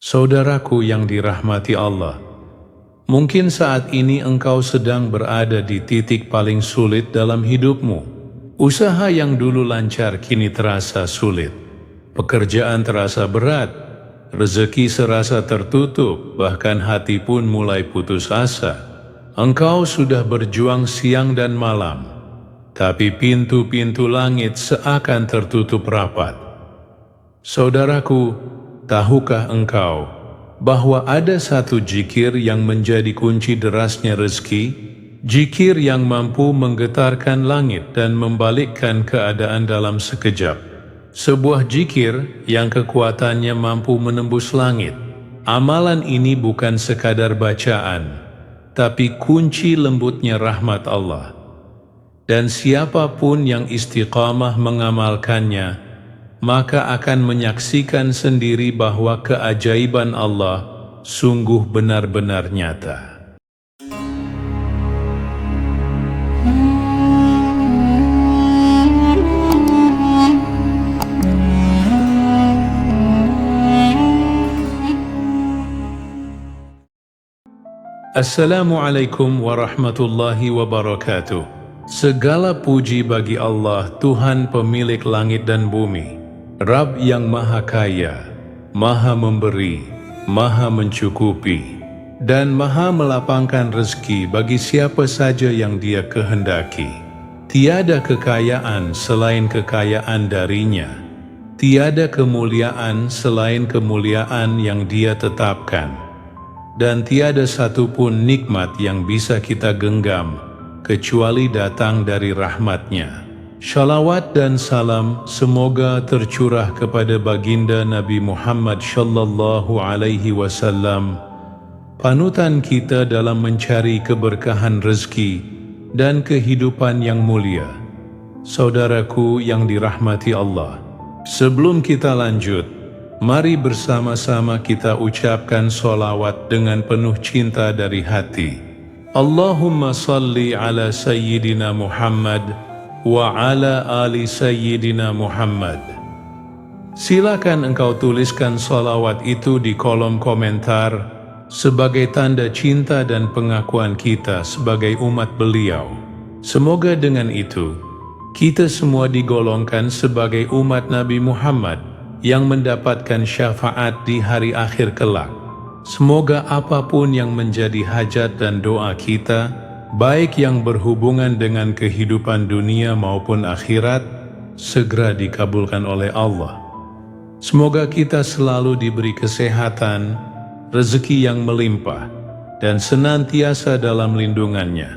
Saudaraku yang dirahmati Allah, mungkin saat ini engkau sedang berada di titik paling sulit dalam hidupmu. Usaha yang dulu lancar kini terasa sulit. Pekerjaan terasa berat, rezeki serasa tertutup, bahkan hati pun mulai putus asa. Engkau sudah berjuang siang dan malam, tapi pintu-pintu langit seakan tertutup rapat. Saudaraku, tahukah engkau bahwa ada satu zikir yang menjadi kunci derasnya rezeki? Zikir yang mampu menggetarkan langit dan membalikkan keadaan dalam sekejap. Sebuah zikir yang kekuatannya mampu menembus langit. Amalan ini bukan sekadar bacaan, tapi kunci lembutnya rahmat Allah. Dan siapapun yang istiqamah mengamalkannya, maka akan menyaksikan sendiri bahwa keajaiban Allah sungguh benar-benar nyata. Assalamualaikum warahmatullahi wabarakatuh. Segala puji bagi Allah, Tuhan pemilik langit dan bumi, Rabb yang maha kaya, maha memberi, maha mencukupi, dan maha melapangkan rezeki bagi siapa saja yang Dia kehendaki. Tiada kekayaan selain kekayaan darinya, tiada kemuliaan selain kemuliaan yang Dia tetapkan, dan tiada satupun nikmat yang bisa kita genggam kecuali datang dari rahmat-Nya. Shalawat dan salam semoga tercurah kepada baginda Nabi Muhammad sallallahu alaihi wasallam, panutan kita dalam mencari keberkahan rezeki dan kehidupan yang mulia. Saudaraku yang dirahmati Allah, sebelum kita lanjut, mari bersama-sama kita ucapkan sholawat dengan penuh cinta dari hati. Allahumma salli ala Sayyidina Muhammad wa ala ali Sayyidina Muhammad. Silakan engkau tuliskan sholawat itu di kolom komentar sebagai tanda cinta dan pengakuan kita sebagai umat beliau. Semoga dengan itu, kita semua digolongkan sebagai umat Nabi Muhammad yang mendapatkan syafaat di hari akhir kelak. Semoga apapun yang menjadi hajat dan doa kita, baik yang berhubungan dengan kehidupan dunia maupun akhirat, segera dikabulkan oleh Allah. Semoga kita selalu diberi kesehatan, rezeki yang melimpah, dan senantiasa dalam lindungannya.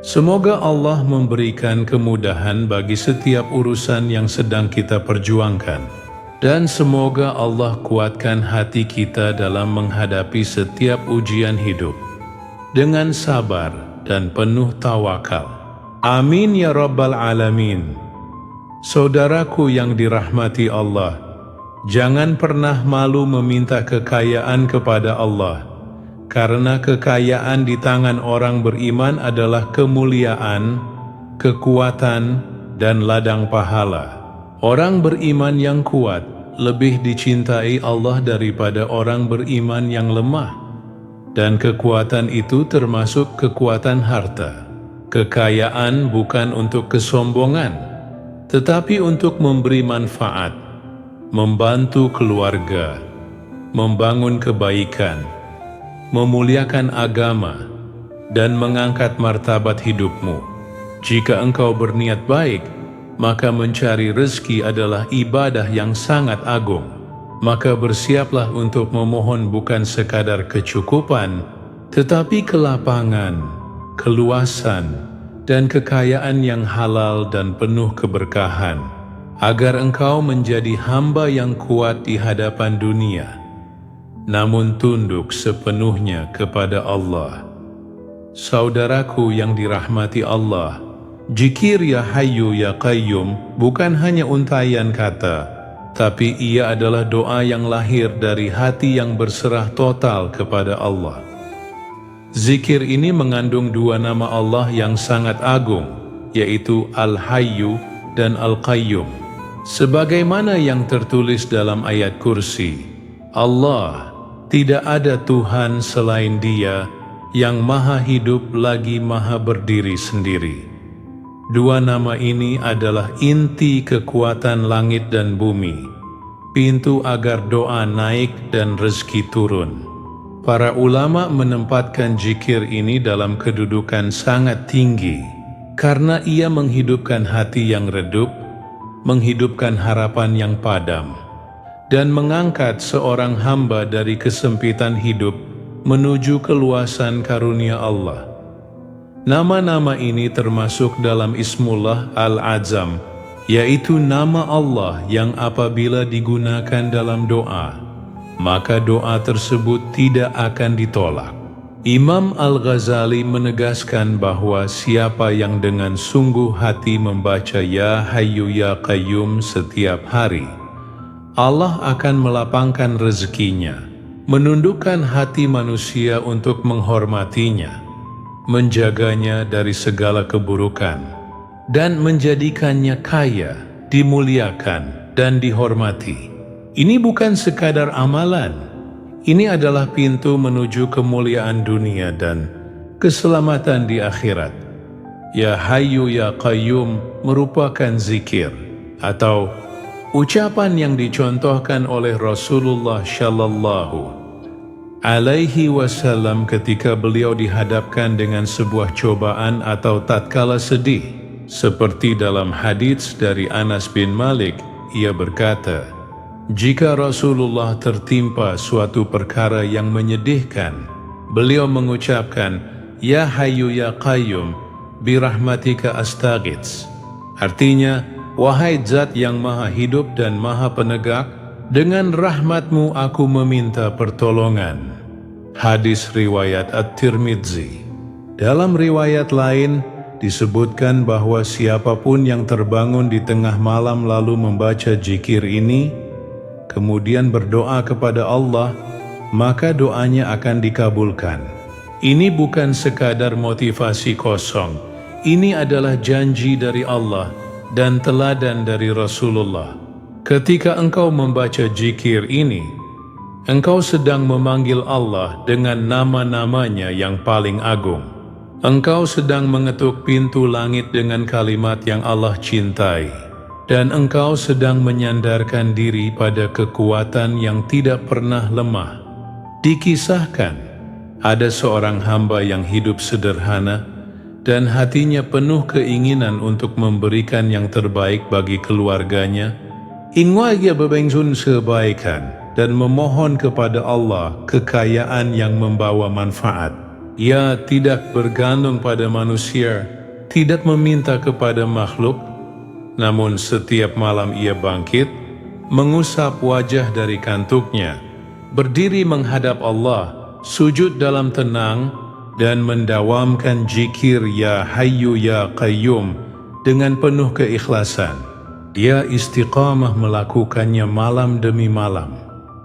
Semoga Allah memberikan kemudahan bagi setiap urusan yang sedang kita perjuangkan. Dan semoga Allah kuatkan hati kita dalam menghadapi setiap ujian hidup dengan sabar dan penuh tawakal. Amin ya Rabbal Alamin. Saudaraku yang dirahmati Allah, jangan pernah malu meminta kekayaan kepada Allah, karena kekayaan di tangan orang beriman adalah kemuliaan, kekuatan, dan ladang pahala. Orang beriman yang kuat lebih dicintai Allah daripada orang beriman yang lemah. Dan kekuatan itu termasuk kekuatan harta. Kekayaan bukan untuk kesombongan, tetapi untuk memberi manfaat, membantu keluarga, membangun kebaikan, memuliakan agama, dan mengangkat martabat hidupmu. Jika engkau berniat baik, maka mencari rezeki adalah ibadah yang sangat agung. Maka bersiaplah untuk memohon bukan sekadar kecukupan, tetapi kelapangan, keluasan, dan kekayaan yang halal dan penuh keberkahan, agar engkau menjadi hamba yang kuat di hadapan dunia, namun tunduk sepenuhnya kepada Allah. Saudaraku yang dirahmati Allah, zikir ya Hayyu ya Qayyum bukan hanya untaian kata, tapi ia adalah doa yang lahir dari hati yang berserah total kepada Allah. Zikir ini mengandung dua nama Allah yang sangat agung, yaitu Al-Hayyu dan Al-Qayyum. Sebagaimana yang tertulis dalam ayat kursi, Allah, tidak ada Tuhan selain Dia yang maha hidup lagi maha berdiri sendiri. Dua nama ini adalah inti kekuatan langit dan bumi, pintu agar doa naik dan rezeki turun. Para ulama menempatkan zikir ini dalam kedudukan sangat tinggi, karena ia menghidupkan hati yang redup, menghidupkan harapan yang padam, dan mengangkat seorang hamba dari kesempitan hidup menuju keluasan karunia Allah. Nama-nama ini termasuk dalam Ismullah Al-Azam, yaitu nama Allah yang apabila digunakan dalam doa, maka doa tersebut tidak akan ditolak. Imam Al-Ghazali menegaskan bahwa siapa yang dengan sungguh hati membaca Ya Hayyu Ya Qayyum setiap hari, Allah akan melapangkan rezekinya, menundukkan hati manusia untuk menghormatinya, menjaganya dari segala keburukan, dan menjadikannya kaya, dimuliakan, dan dihormati. Ini bukan sekadar amalan, ini adalah pintu menuju kemuliaan dunia dan keselamatan di akhirat. Ya Hayyu Ya Qayyum merupakan zikir atau ucapan yang dicontohkan oleh Rasulullah Shallallahu Alaihi Wasallam ketika beliau dihadapkan dengan sebuah cobaan atau tatkala sedih. Seperti dalam hadits dari Anas bin Malik, ia berkata, jika Rasulullah tertimpa suatu perkara yang menyedihkan, beliau mengucapkan, Ya Hayyu Ya Qayyum, birahmatika astaghits. Artinya, wahai Zat yang maha hidup dan maha penegak, dengan rahmatmu aku meminta pertolongan. Hadis riwayat At-Tirmidzi. Dalam riwayat lain, disebutkan bahwa siapapun yang terbangun di tengah malam lalu membaca zikir ini, kemudian berdoa kepada Allah, maka doanya akan dikabulkan. Ini bukan sekadar motivasi kosong, ini adalah janji dari Allah dan teladan dari Rasulullah. Ketika engkau membaca zikir ini, engkau sedang memanggil Allah dengan nama-namanya yang paling agung. Engkau sedang mengetuk pintu langit dengan kalimat yang Allah cintai, dan engkau sedang menyandarkan diri pada kekuatan yang tidak pernah lemah. Dikisahkan, ada seorang hamba yang hidup sederhana, dan hatinya penuh keinginan untuk memberikan yang terbaik bagi keluarganya. Ingin ia berbengsun kebaikan dan memohon kepada Allah kekayaan yang membawa manfaat. Ia tidak bergantung pada manusia, tidak meminta kepada makhluk, namun setiap malam ia bangkit, mengusap wajah dari kantuknya, berdiri menghadap Allah, sujud dalam tenang, dan mendawamkan zikir Ya Hayyu Ya Qayyum dengan penuh keikhlasan. Dia istiqamah melakukannya malam demi malam.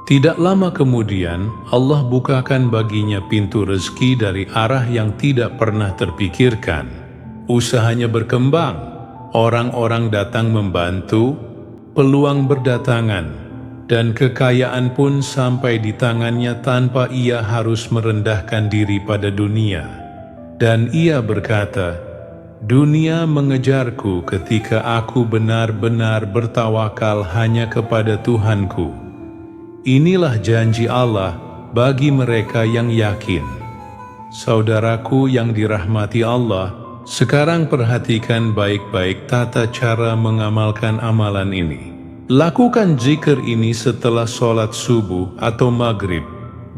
Tidak lama kemudian, Allah bukakan baginya pintu rezeki dari arah yang tidak pernah terpikirkan. Usahanya berkembang, orang-orang datang membantu, peluang berdatangan, dan kekayaan pun sampai di tangannya tanpa ia harus merendahkan diri pada dunia. Dan ia berkata, dunia mengejarku ketika aku benar-benar bertawakal hanya kepada Tuhanku. Inilah janji Allah bagi mereka yang yakin. Saudaraku yang dirahmati Allah, sekarang perhatikan baik-baik tata cara mengamalkan amalan ini. Lakukan zikir ini setelah sholat subuh atau maghrib,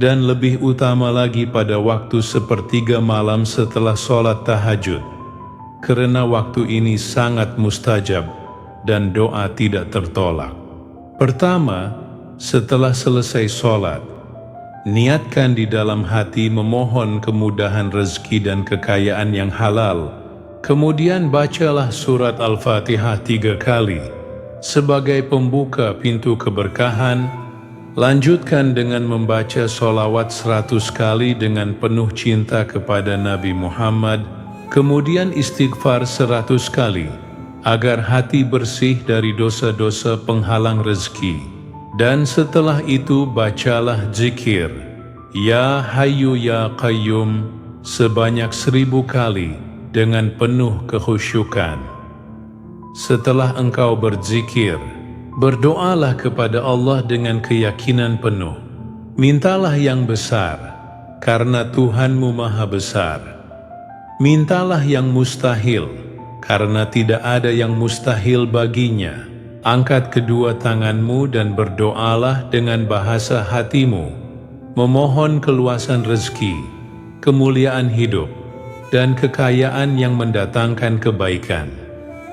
dan lebih utama lagi pada waktu sepertiga malam setelah sholat tahajud, karena waktu ini sangat mustajab dan doa tidak tertolak. Pertama, setelah selesai sholat, niatkan di dalam hati memohon kemudahan rezeki dan kekayaan yang halal. Kemudian bacalah surat Al-Fatihah 3 kali sebagai pembuka pintu keberkahan. Lanjutkan dengan membaca sholawat 100 kali dengan penuh cinta kepada Nabi Muhammad. Kemudian istighfar 100 kali agar hati bersih dari dosa-dosa penghalang rezeki. Dan setelah itu bacalah zikir Ya Hayyu Ya Qayyum sebanyak 1000 kali dengan penuh kekhusyukan. Setelah engkau berzikir, berdoalah kepada Allah dengan keyakinan penuh. Mintalah yang besar, karena Tuhanmu Maha Besar. Mintalah yang mustahil, karena tidak ada yang mustahil baginya. Angkat kedua tanganmu dan berdoalah dengan bahasa hatimu, memohon keluasan rezeki, kemuliaan hidup, dan kekayaan yang mendatangkan kebaikan.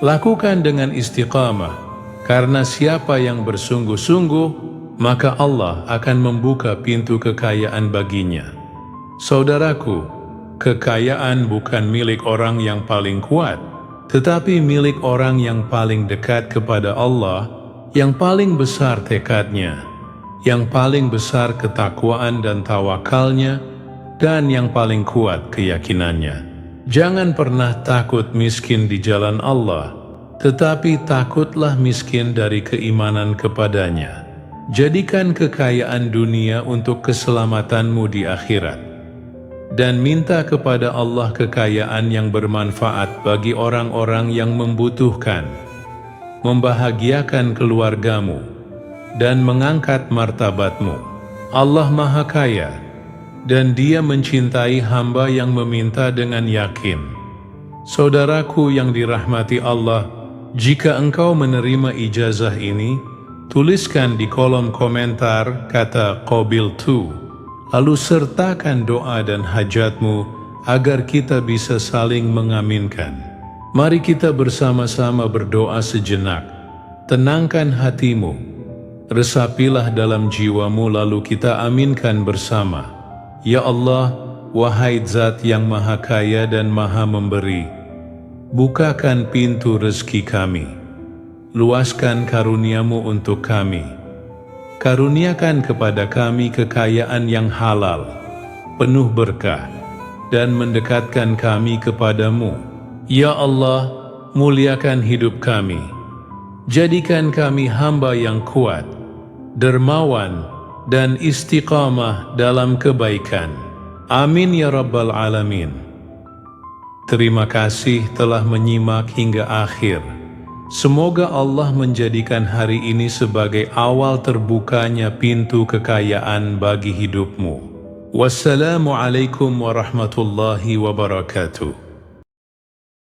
Lakukan dengan istiqamah, karena siapa yang bersungguh-sungguh, maka Allah akan membuka pintu kekayaan baginya. Saudaraku, kekayaan bukan milik orang yang paling kuat, tetapi milik orang yang paling dekat kepada Allah, yang paling besar tekadnya, yang paling besar ketakwaan dan tawakalnya, dan yang paling kuat keyakinannya. Jangan pernah takut miskin di jalan Allah, tetapi takutlah miskin dari keimanan kepadanya. Jadikan kekayaan dunia untuk keselamatanmu di akhirat, dan minta kepada Allah kekayaan yang bermanfaat bagi orang-orang yang membutuhkan, membahagiakan keluargamu, dan mengangkat martabatmu. Allah Maha Kaya, dan Dia mencintai hamba yang meminta dengan yakin. Saudaraku yang dirahmati Allah, jika engkau menerima ijazah ini, tuliskan di kolom komentar kata Qabil Tu, lalu sertakan doa dan hajatmu agar kita bisa saling mengaminkan. Mari kita bersama-sama berdoa sejenak. Tenangkan hatimu, resapilah dalam jiwamu, lalu kita aminkan bersama. Ya Allah, wahai Zat yang Maha Kaya dan Maha Memberi, bukakan pintu rezeki kami. Luaskan karuniamu untuk kami. Karuniakan kepada kami kekayaan yang halal, penuh berkah, dan mendekatkan kami kepadamu. Ya Allah, muliakan hidup kami. Jadikan kami hamba yang kuat, dermawan, dan istiqamah dalam kebaikan. Amin ya Rabbal Alamin. Terima kasih telah menyimak hingga akhir. Semoga Allah menjadikan hari ini sebagai awal terbukanya pintu kekayaan bagi hidupmu. Wassalamualaikum warahmatullahi wabarakatuh.